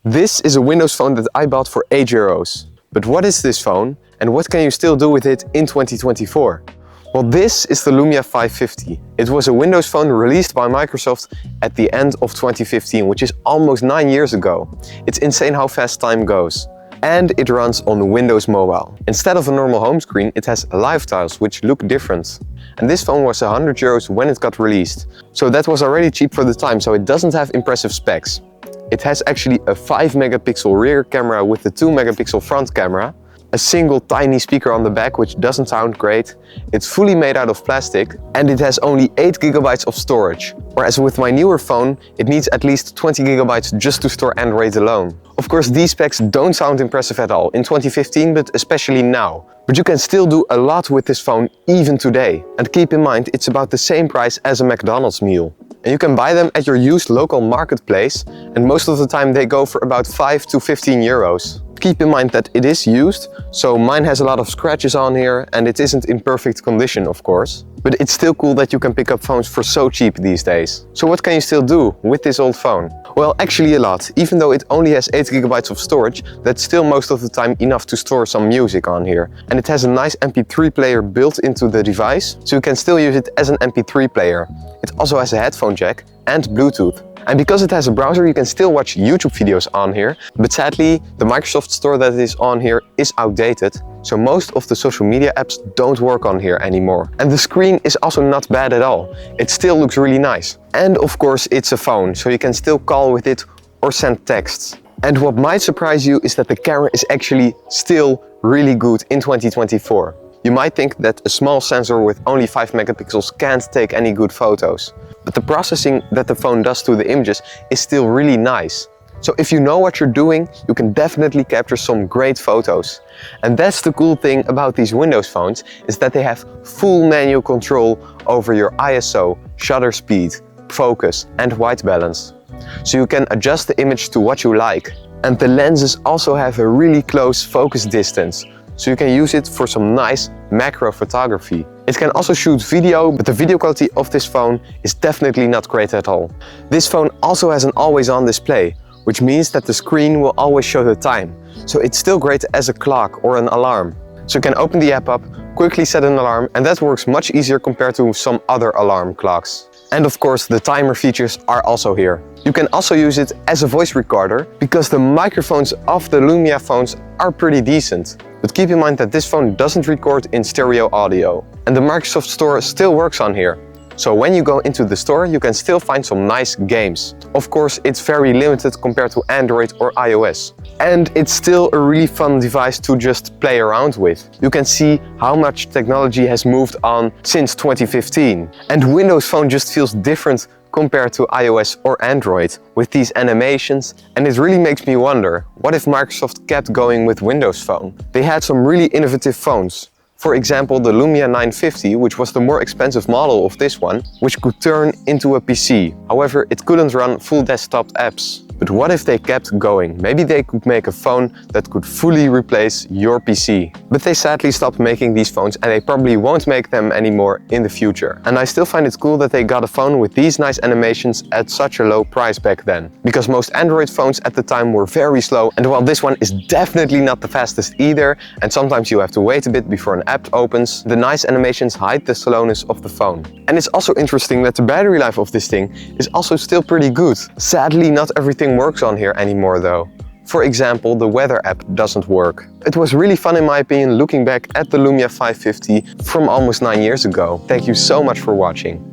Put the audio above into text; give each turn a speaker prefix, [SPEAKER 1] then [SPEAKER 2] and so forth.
[SPEAKER 1] This is a Windows phone that I bought for €8. But what is this phone and what can you still do with it in 2024? Well, this is the Lumia 550. It was a Windows phone released by Microsoft at the end of 2015, which is almost 9 years ago. It's insane how fast time goes. And it runs on Windows Mobile. Instead of a normal home screen, it has live tiles, which look different. And this phone was €100 when it got released. So that was already cheap for the time, so it doesn't have impressive specs. It has actually a 5 megapixel rear camera with the 2 megapixel front camera, a single tiny speaker on the back which doesn't sound great, it's fully made out of plastic, and it has only 8 GB of storage. Whereas with my newer phone, it needs at least 20 GB just to store Android alone. Of course, these specs don't sound impressive at all in 2015, but especially now. But you can still do a lot with this phone even today. And keep in mind, it's about the same price as a McDonald's meal. And you can buy them at your used local marketplace, and most of the time they go for about 5 to 15 euros. Keep in mind that it is used, so mine has a lot of scratches on here and it isn't in perfect condition, of course. But it's still cool that you can pick up phones for so cheap these days. So what can you still do with this old phone? Well, actually a lot. Even though it only has 8 GB of storage, that's still most of the time enough to store some music on here. And it has a nice MP3 player built into the device, so you can still use it as an MP3 player. It also has a headphone jack and Bluetooth. And because it has a browser, you can still watch YouTube videos on here. But sadly, the Microsoft Store that is on here is outdated. So most of the social media apps don't work on here anymore. And the screen is also not bad at all. It still looks really nice. And of course, it's a phone, so you can still call with it or send texts. And what might surprise you is that the camera is actually still really good in 2024. You might think that a small sensor with only 5 megapixels can't take any good photos. But the processing that the phone does to the images is still really nice. So if you know what you're doing, you can definitely capture some great photos. And that's the cool thing about these Windows phones, is that they have full manual control over your ISO, shutter speed, focus and white balance. So you can adjust the image to what you like. And the lenses also have a really close focus distance, so you can use it for some nice macro photography. It can also shoot video, but the video quality of this phone is definitely not great at all. This phone also has an always-on display, which means that the screen will always show the time. So it's still great as a clock or an alarm. So you can open the app up, quickly set an alarm, and that works much easier compared to some other alarm clocks. And of course, the timer features are also here. You can also use it as a voice recorder, because the microphones of the Lumia phones are pretty decent. But keep in mind that this phone doesn't record in stereo audio. And the Microsoft Store still works on here. So when you go into the store, you can still find some nice games. Of course, it's very limited compared to Android or iOS. And it's still a really fun device to just play around with. You can see how much technology has moved on since 2015. And Windows Phone just feels different compared to iOS or Android with these animations, and it really makes me wonder, what if Microsoft kept going with Windows Phone? They had some really innovative phones. For example, the Lumia 950, which was the more expensive model of this one, which could turn into a PC. However, it couldn't run full desktop apps. But what if they kept going? Maybe they could make a phone that could fully replace your PC. But they sadly stopped making these phones, and they probably won't make them anymore in the future. And I still find it cool that they got a phone with these nice animations at such a low price back then. Because most Android phones at the time were very slow, and while this one is definitely not the fastest either, and sometimes you have to wait a bit before an app opens, the nice animations hide the slowness of the phone. And it's also interesting that the battery life of this thing is also still pretty good. Sadly, not everything works on here anymore though. For example, the weather app doesn't work. It was really fun in my opinion looking back at the Lumia 550 from almost 9 years ago. Thank you so much for watching.